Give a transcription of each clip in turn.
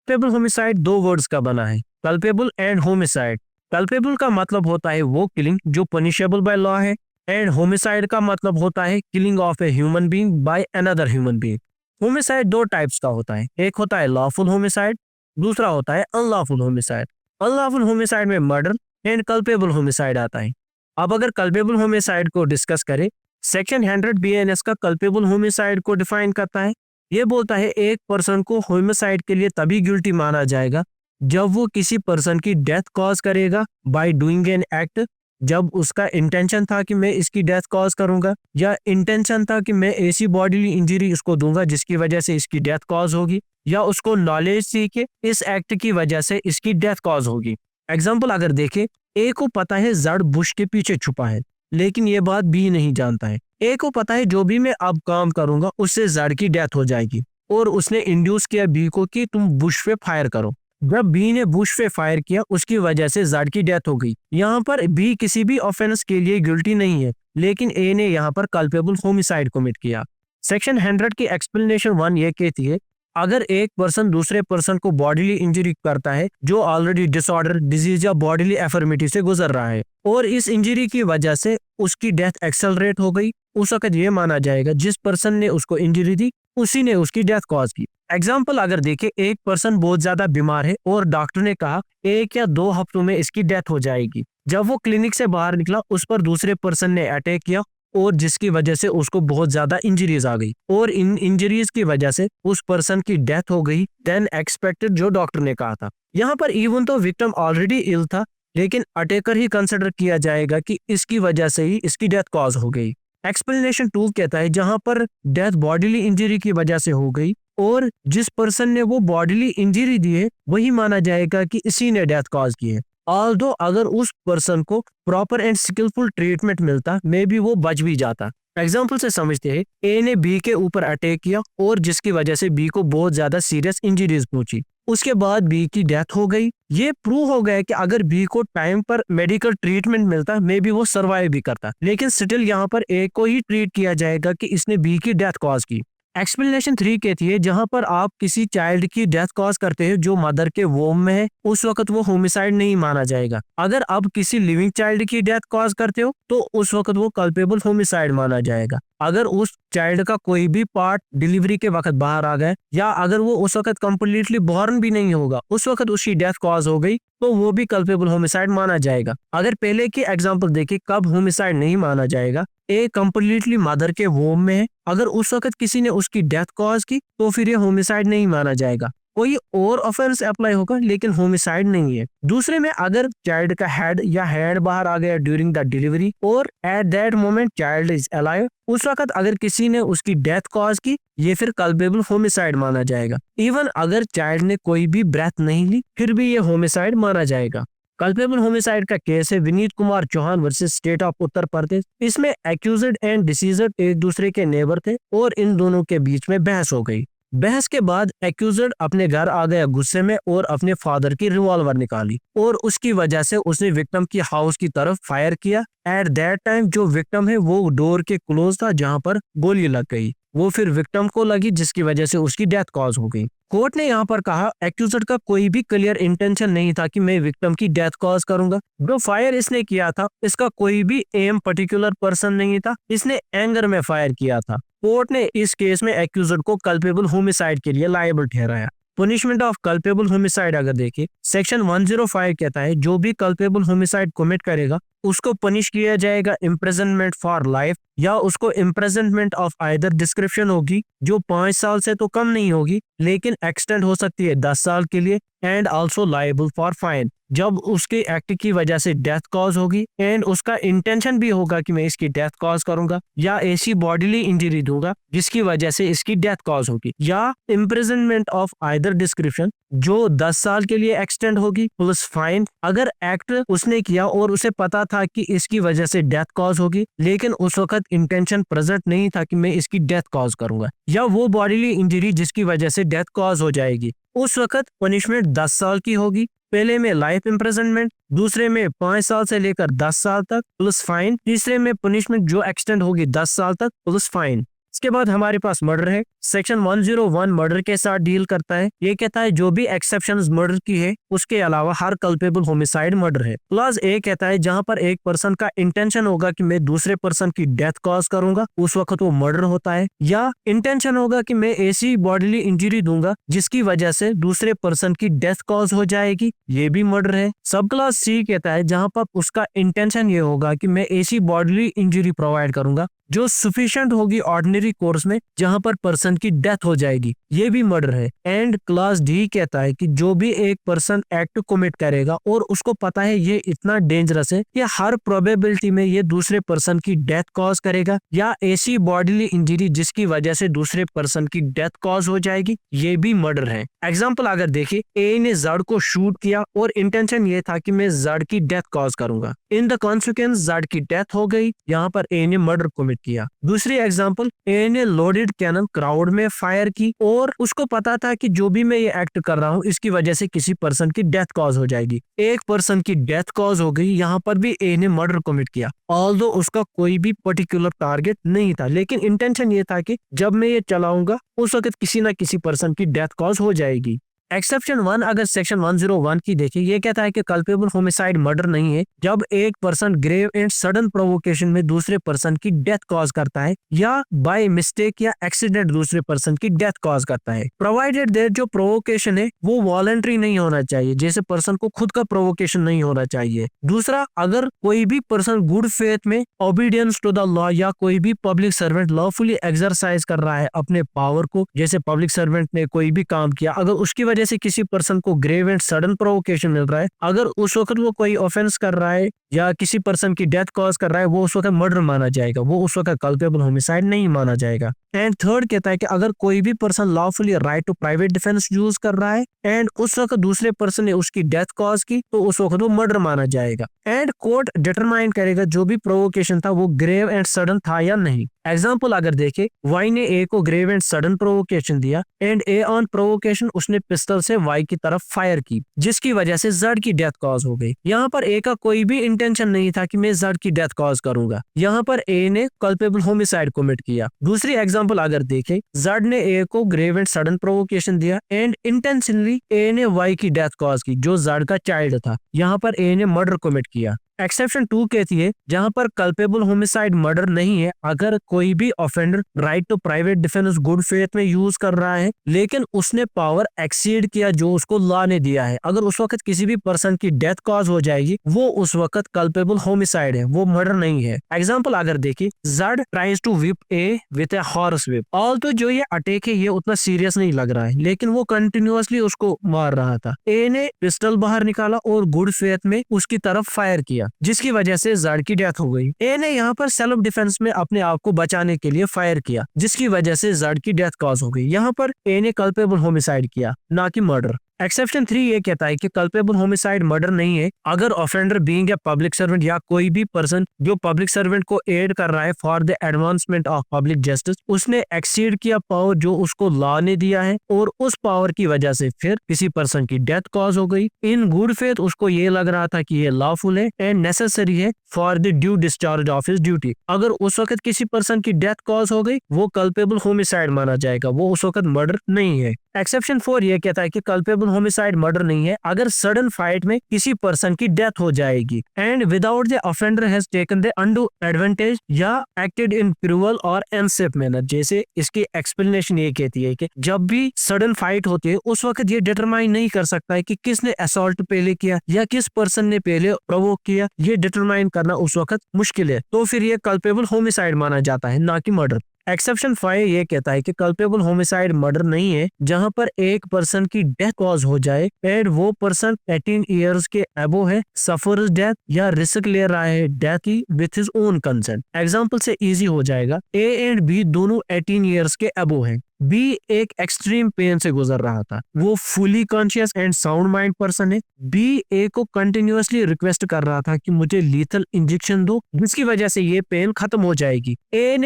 Culpable homicide दो words का बना है, कल्पेबल एंड होमिसाइड। कल्पेबल का मतलब होता है वो किलिंग जो पनिशेबल बाय लॉ है, एंड होमिसाइड का मतलब होता है killing of a human being by another human being. Homicide दो टाइप्स का होता है, एक होता है लॉफुल होमिसाइड, दूसरा होता है अनलॉफुल होमिसाइड। अनलॉफुल होमिसाइड में मर्डर एंड कल्पेबल होमिसाइड आता है। अब अगर कल्पेबल होमिसाइड को डिस्कस करें, सेक्शन 100 बीएनएस का कल्पेबल होमिसाइड को डिफाइन करता है। ये बोलता है एक पर्सन को होमिसाइड के लिए तभी गिल्टी माना जाएगा जब वो किसी पर्सन की डेथ कॉज करेगा बाय डूइंग एन एक्ट, जब उसका इंटेंशन था कि मैं इसकी डेथ कॉज करूंगा, या इंटेंशन था कि मैं ऐसी बॉडीली इंजरी इसको दूंगा जिसकी वजह से इसकी डेथ कॉज होगी, या उसको नॉलेज थी कि इस एक्ट की वजह से इसकी डेथ कॉज होगी। एग्जाम्पल अगर देखें, ए को पता है जड़ बुश के पीछे छुपा है, लेकिन ये बात बी नहीं जानता है। ए को पता है जो भी मैं अब काम करूंगा उससे जड़ की डेथ हो जाएगी, और उसने इंड्यूस किया बी को कि तुम बुश पे फायर करो। जब बी ने बुश पे फायर किया उसकी वजह से जड़ की डेथ हो गई। यहाँ पर बी किसी भी ऑफेंस के लिए गिल्टी नहीं है, लेकिन ए ने यहाँ पर कल्पेबल होमिसाइड कमिट किया। सेक्शन 100 की एक्सप्लेनेशन 1 ये कहती है, अगर एक पर्सन दूसरे पर्सन को बॉडीली इंजरी करता है जो ऑलरेडी डिसऑर्डर, डिजीज या बॉडीली एफर्मिटी से गुजर रहा है, और इस इंजरी की वजह से उसकी डेथ एक्सेलरेट हो गई, उस वक्त ये माना जाएगा जिस पर्सन ने उसको इंजरी दी उसी ने उसकी डेथ कॉज की। एग्जाम्पल अगर देखें, एक पर्सन बहुत ज्यादा बीमार है और डॉक्टर ने कहा 1 या 2 हफ्तों में इसकी डेथ हो जाएगी। जब वो क्लिनिक से बाहर निकला उस पर दूसरे पर्सन ने अटैक किया, और जिसकी वजह से उसको बहुत ज्यादा इंजरीज आ गई, और इन इंजरीज की वजह से उस पर्सन की डेथ हो गई देन एक्सपेक्टेड, जो डॉक्टर ने कहा था। यहाँ पर इवन तो विक्टिम ऑलरेडी इल था, लेकिन अटैकर ही कंसिडर किया जाएगा कि इसकी वजह से ही इसकी डेथ कॉज हो गई। एक्सप्लेनेशन 2 कहता है, जहां पर डेथ बॉडीली इंजरी की वजह से हो गई और जिस पर्सन ने वो बॉडीली इंजरी दी है वही माना जाएगा कि इसी ने डेथ कॉज की है। ऑल्दो अगर उस पर्सन को प्रॉपर एंड स्किलफुल ट्रीटमेंट मिलता मे बी वो बच भी जाता। एग्जाम्पल से समझते हैं, ए ने बी के ऊपर अटैक किया और जिसकी वजह से बी को बहुत ज्यादा सीरियस इंजरीज पहुंची, उसके बाद बी की डेथ हो गई। ये प्रूव हो गया कि अगर बी को टाइम पर मेडिकल ट्रीटमेंट मिलता मे बी वो सर्वाइव भी करता, लेकिन स्टिल यहाँ पर ए को ही ट्रीट किया जाएगा कि इसने बी की डेथ कॉज की। एक्सप्लेनेशन 3 कहती है, जहां पर आप किसी चाइल्ड की डेथ कॉज करते हैं जो मदर के वोम में है, उस वक्त वो होमिसाइड नहीं माना जाएगा। अगर आप किसी लिविंग चाइल्ड की डेथ कॉज करते हो तो उस वक्त वो कल्पेबल होमिसाइड माना जाएगा। अगर उस चाइल्ड का कोई भी पार्ट डिलीवरी के वक्त बाहर आ गया, या अगर वो उस वक्त कंप्लीटली बॉर्न भी नहीं होगा, उस वक्त उसकी डेथ कॉज हो गई, तो वो भी कल्पेबल होमिसाइड माना जाएगा। अगर पहले की एग्जांपल देखें कब होमिसाइड नहीं माना जाएगा, ए कंप्लीटली मदर के वोम में है, अगर उस वक्त किसी ने उसकी डेथ कॉज की तो फिर ये होमिसाइड नहीं माना जाएगा। कोई और ऑफेंस अप्लाई होगा लेकिन होमिसाइड नहीं है। दूसरे में अगर चाइल्ड का हेड या हैंड बाहर आ गया ड्यूरिंग द डिलीवरी और at that moment child is alive, उस वक्त अगर किसी ने उसकी डेथ कॉज की, ये फिर कल्पेबल होमिसाइड माना जाएगा। इवन अगर चाइल्ड ने कोई भी ब्रेथ नहीं ली फिर भी ये होमिसाइड माना जाएगा। कल्पेबल होमिसाइड का केस है Vineet Kumar Chauhan versus state of Uttar Pradesh. इसमें एक्यूज्ड एंड डिसीज्ड एक दूसरे के नेबर थे और इन दोनों के बीच में बहस हो गई। बहस के बाद एक्यूज्ड अपने घर आ गया गुस्से में और अपने फादर की रिवॉल्वर निकाली, और उसकी वजह से उसने विक्टिम की हाउस की तरफ फायर किया। एट दैट टाइम जो विक्टिम है वो डोर के क्लोज था जहां पर गोली लग गई, वो फिर विक्टिम को लगी जिसकी वजह से उसकी डेथ कॉज हो गई। कोर्ट ने यहाँ पर कहा एक्यूज्ड का कोई भी क्लियर इंटेंशन नहीं था कि मैं विक्टिम की डेथ कॉज करूंगा। जो फायर इसने किया था इसका कोई भी एम पर्टिकुलर पर्सन नहीं था, इसने एंगर में फायर किया था। कोर्ट ने इस केस में एक्यूज्ड को कल्पेबल होमिसाइड के लिए लायबल ठहराया। पनिशमेंट ऑफ कल्पेबल होमिसाइड अगर देखें, सेक्शन 105 कहता है जो भी कल्पेबल होमिसाइड कमिट करेगा उसको पनिश किया जाएगा इम्प्रिजनमेंट फॉर लाइफ, या उसको इम्प्रिजनमेंट ऑफ आइदर डिस्क्रिप्शन होगी जो 5 साल से तो कम नहीं होगी लेकिन एक्सटेंड हो सकती है 10 साल के लिए, and also liable for fine जब उसके एक्ट की वजह से डेथ कॉज होगी एंड उसका इंटेंशन भी होगा कि मैं इसकी डेथ कॉज करूंगा या ऐसी बॉडीली इंजरी दूंगा जिसकी वजह से इसकी डेथ कॉज होगी, या इम्प्रिजनमेंट ऑफ आइदर डिस्क्रिप्शन जो 10 साल के लिए एक्सटेंड होगी प्लस फाइन अगर एक्ट उसने किया और उसे पता था कि इसकी वजह से डेथ कॉज होगी लेकिन उस वक्त इंटेंशन प्रेजेंट नहीं था कि मैं इसकी डेथ कॉज करूंगा, या वो बॉडीली इंजरी जिसकी वजह से डेथ कॉज हो जाएगी, उस वक्त पनिशमेंट 10 साल की होगी। पहले में लाइफ इम्प्रिजनमेंट, दूसरे में 5 साल से लेकर 10 साल तक प्लस फाइन, तीसरे में पनिशमेंट जो एक्सटेंड होगी 10 साल तक प्लस फाइन। इसके बाद हमारे पास मर्डर है। सेक्शन 101 मर्डर के साथ डील करता है। ये कहता है जो भी एक्सेप्शंस मर्डर की है उसके अलावा हर कल्पेबल होमिसाइड मर्डर है। क्लॉज ए कहता है जहां पर एक पर्सन का इंटेंशन होगा कि मैं दूसरे पर्सन की डेथ कॉज करूंगा, उस वक्त वो मर्डर होता है। या इंटेंशन होगा कि मैं ऐसी बॉडीली इंजरी दूंगा जिसकी वजह से दूसरे पर्सन की डेथ कॉज हो जाएगी, ये भी मर्डर है। सब क्लॉज सी कहता है जहां पर उसका इंटेंशन ये होगा कि मैं ऐसी बॉडीली इंजरी प्रोवाइड करूंगा जो सफिशिएंट होगी ऑर्डिनरी कोर्स में जहां पर पर्सन की डेथ हो जाएगी, ये भी मर्डर है। एंड क्लास डी कहता है कि जो भी एक पर्सन एक्ट कमिट करेगा और उसको पता है ये इतना डेंजरस है कि हर प्रोबेबिलिटी में ये दूसरे पर्सन की डेथ कॉज करेगा या ऐसी बॉडीली इंजरी जिसकी वजह से दूसरे पर्सन की डेथ कॉज हो जाएगी, ये भी मर्डर है। एग्जाम्पल अगर देखिए, ए ने जड को शूट किया और इंटेंशन ये था कि मैं जड की डेथ कॉज करूंगा। इन द कॉन्सिक्वेंस जड की डेथ हो गई, यहाँ पर ए ने मर्डर कमिट किया। दूसरी एग्जांपल, ए ने लोडेड कैनन क्राउड में फायर की और उसको पता था कि जो भी मैं ये एक्ट कर रहा हूँ इसकी वजह से किसी पर्सन की डेथ कॉज हो जाएगी। एक पर्सन की डेथ कॉज हो गई, यहाँ पर भी ए ने मर्डर कमिट किया। ऑल्दो उसका कोई भी पर्टिकुलर टारगेट नहीं था, लेकिन इंटेंशन ये था कि जब मैं ये चलाऊंगा उस वक्त किसी ना किसी पर्सन की डेथ कॉज हो जाएगी। एक्सेप्शन 1 अगर सेक्शन 101 की देखिए, ये कहता है कि कल्पेबल होमिसाइड मर्डर नहीं है जब एक person grave and sudden provocation में दूसरे पर्सन की डेथ कॉज करता है या बाय मिस्टेक या एक्सीडेंट दूसरे पर्सन की डेथ कॉज करता है, प्रोवाइडेड दैट जो प्रोवोकेशन है वो वॉलंटरी नहीं होना चाहिए, जैसे पर्सन को खुद का प्रोवोकेशन नहीं होना चाहिए। दूसरा, अगर कोई भी पर्सन गुड फेथ में ओबीडियंस टू द लॉ या कोई भी पब्लिक सर्वेंट लॉफुली एक्सरसाइज कर रहा है अपने पावर को, जैसे पब्लिक सर्वेंट ने कोई भी काम किया, अगर उसकी वजह से किसी पर्सन को ग्रेव एंड सडन प्रोवोकेशन मिल रहा है, अगर उस वक्त वो कोई ऑफेंस कर रहा है या किसी पर्सन की डेथ कॉज कर रहा है, वो उस वक्त मर्डर माना जाएगा, वो उस वक्त कल्पेबल होमिसाइड नहीं माना जाएगा। एंड थर्ड कहता है कि अगर कोई भी person lawfully right to private defence use कर रहा है एंड उस वक्त दूसरे पर्सन ने उसकी डेथ कॉज की, तो उस वक्त वो मर्डर माना जाएगा। एंड कोर्ट डिटरमाइन करेगा जो भी प्रोवोकेशन था वो ग्रेव एंड सडन था या नहीं। एग्जाम्पल अगर देखे, वाई ने ए को ग्रेव एंड सडन प्रोवोकेशन दिया एंड ए ऑन प्रोवोकेशन उसने पिस्टल से वाई की तरफ फायर की, जिसकी वजह से जड की डेथ कॉज हो गई। यहाँ पर ए का कोई भी इंटेंशन नहीं था कि मैं जड की डेथ कॉज करूंगा, यहाँ पर ए ने कल्पेबल होमिसाइड कमिट किया। दूसरी एग्जाम्पल अगर देखें, जड ने ए को ग्रेव एंड सडन प्रोवोकेशन दिया एंड इंटेंशनली ए ने वाई की डेथ कॉज की जो जड का चाइल्ड था, यहाँ पर ए ने मर्डर कमिट किया। एक्सेप्शन 2 कहती है जहां पर कल्पेबल होमिसाइड मर्डर नहीं है अगर कोई भी offender right to private defence good faith में यूज कर रहा है लेकिन उसने पावर एक्सीड किया जो उसको लॉ ने दिया है, अगर उस वक्त किसी भी पर्सन की डेथ कॉज हो जाएगी वो उस वक्त कल्पेबल होमिसाइड है, वो मर्डर नहीं है। एग्जाम्पल अगर देखिए, Z tries to whip A with a horse whip, although जो ये अटैक है ये उतना सीरियस नहीं लग रहा है लेकिन वो कंटिन्यूअसली उसको मार रहा था। ए ने पिस्टल बाहर निकाला और गुड फेथ में उसकी तरफ फायर किया जिसकी वजह से जड की डेथ हो गई। ए ने यहाँ पर सेल्फ डिफेंस में अपने आप को बचाने के लिए फायर किया जिसकी वजह से जड की डेथ कॉज हो गई। यहाँ पर ए ने कल्पेबल होमिसाइड किया, ना कि मर्डर। एक्सेप्शन 3 ये कहता है कि कल्पेबल होमिसाइड मर्डर नहीं है अगर offender being a public servant या कोई भी पर्सन जो पब्लिक सर्वेंट को एड कर रहा है for the advancement of public justice, उसने एक्सीड किया पावर जो उसको लॉ ने दिया है और उस पावर की वजह से फिर किसी पर्सन की डेथ कॉज हो गई। इन गुड फेथ उसको ये लग रहा था कि ये लॉफुल है एंड नेसेसरी है for the due discharge of his duty, अगर उस वक्त किसी पर्सन की डेथ कॉज हो गई वो कल्पेबल होमिसाइड माना जाएगा, वो उस वक्त मर्डर नहीं है। एक्सेप्शन 4 ये कहता है कि कल्पेबल होमिसाइड मर्डर नहीं है अगर सडन फाइट में किसी पर्सन की डेथ हो जाएगी and without the offender has taken the undo advantage या एक्टेड इन क्रूअल और अनसेफ मैनर। जैसे इसकी एक्सप्लेनेशन ये कहती है कि जब भी सडन फाइट होती है उस वक्त ये डिटरमाइन नहीं कर सकता है कि किसने असॉल्ट पहले किया या किस पर्सन ने पहले प्रोवोक किया, ये डिटरमाइन करना उस वक्त मुश्किल है, तो फिर ये कल्पेबल होमिसाइड माना जाता है, ना कि मर्डर। एक्सेप्शन 5 ये कहता है कि कल्पेबल होमिसाइड मर्डर नहीं है जहां पर एक पर्सन की डेथ कॉज हो जाए एंड वो पर्सन 18 इयर्स के अबो है, सफर्स डेथ या रिस्क ले रहा है डेथ की with his own consent. Example से इजी हो जाएगा, ए एंड बी दोनों 18 इयर्स के अबो हैं। बी एक एक्सट्रीम पेन से गुजर रहा था, वो fully conscious and sound mind person है। बी ए को कंटिन्यूअसली रिक्वेस्ट कर रहा था कि मुझे लीथल इंजेक्शन दो जिसकी वजह से ये पेन खत्म हो जाएगी। ए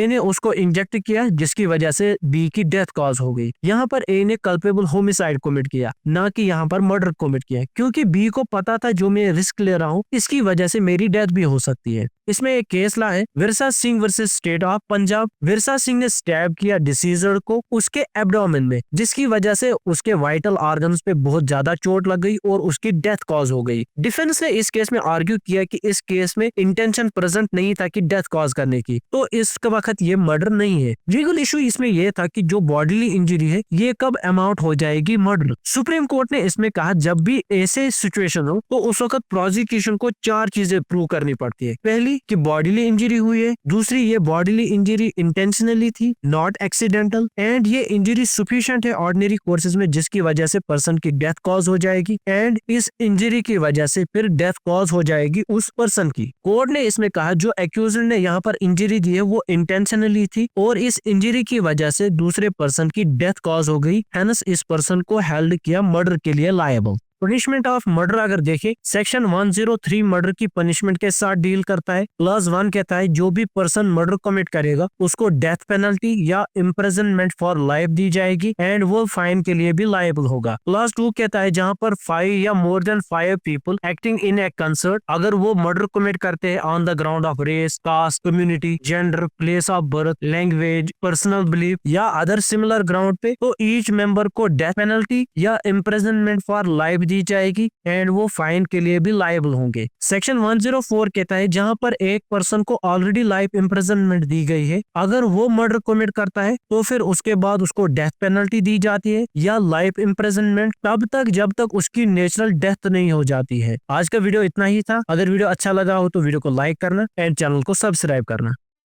ने उसको इंजेक्ट किया जिसकी वजह से बी की डेथ कॉज हो गई। यहाँ पर ए ने कल्पेबल होमिसाइड कमिट किया, ना कि यहाँ पर मर्डर कमिट किया, क्योंकि बी को पता था जो मैं रिस्क ले रहा हूँ इसकी वजह से मेरी डेथ भी हो सकती है, इसमें एक केस ला है Virsa Singh versus state of Punjab. Virsa Singh ने स्टैब किया डिसीजर को उसके एब्डोमेन में, जिसकी वजह से उसके वाइटल ऑर्गन्स पे बहुत ज्यादा चोट लग गई और उसकी डेथ कॉज हो गई। डिफेंस ने इस केस में आर्ग्यू किया कि इस केस में इंटेंशन प्रेजेंट नहीं था कि डेथ कॉज करने की, तो इस वक्त ये मर्डर नहीं है। लीगल इशू इसमें यह था कि जो बॉडीली इंजरी है ये कब अमाउंट हो जाएगी मर्डर। सुप्रीम कोर्ट ने इसमें कहा जब भी ऐसे सिचुएशन हो तो उस वक्त प्रोसिक्यूशन को 4 चीजें प्रूव करनी पड़ती है। पहली कि बॉडीली इंजरी हुई है, दूसरी ये बॉडीली इंजरी इंटेंशनली थी नॉट एक्सीडेंटल, एंड ये इंजरी सफिशिएंट है ऑर्डिनरी कोर्सेज में जिसकी वजह से पर्सन की डेथ कॉज हो जाएगी, एंड इस इंजरी की वजह से फिर डेथ कॉज हो जाएगी उस पर्सन की। कोर्ट ने इसमें कहा जो एक्यूज्ड ने यहाँ पर इंजरी दी है वो इंटेंशनली थी और इस इंजरी की वजह से दूसरे पर्सन की डेथ कॉज हो गई, हेंस इस पर्सन को हेल्ड किया मर्डर के लिए लायबल। पनिशमेंट ऑफ मर्डर अगर देखें सेक्शन 103 मर्डर की पनिशमेंट के साथ डील करता है। क्लॉज 1 कहता है जो भी पर्सन मर्डर कमिट करेगा उसको डेथ पेनल्टी या इम्प्रिजनमेंट फॉर लाइफ दी जाएगी एंड वो फाइन के लिए भी लायबल होगा। क्लॉज 2 कहता है जहां पर 5 या more than 5 people acting in a concert अगर वो मर्डर कमिट करते हैं on the ground of race, caste, community, gender, place of birth, language, personal belief या अदर सिमिलर ग्राउंड पे, तो ईच मेंबर को डेथ पेनल्टी या इम्प्रिजनमेंट फॉर लाइफ दी जाएगी एंड वो फाइन के लिए भी लायबल होंगे। सेक्शन 104 कहता है जहां पर एक पर्सन को ऑलरेडी लाइफ इम्प्रिजनमेंट दी गई है अगर वो मर्डर कमिट करता है तो फिर उसके बाद उसको डेथ पेनल्टी दी जाती है या लाइफ इम्प्रिजनमेंट तब तक जब तक उसकी नेचुरल डेथ नहीं हो जाती है। आज का वीडियो इतना ही था। अगर वीडियो अच्छा लगा हो तो वीडियो को लाइक करना एंड चैनल को सब्सक्राइब करना।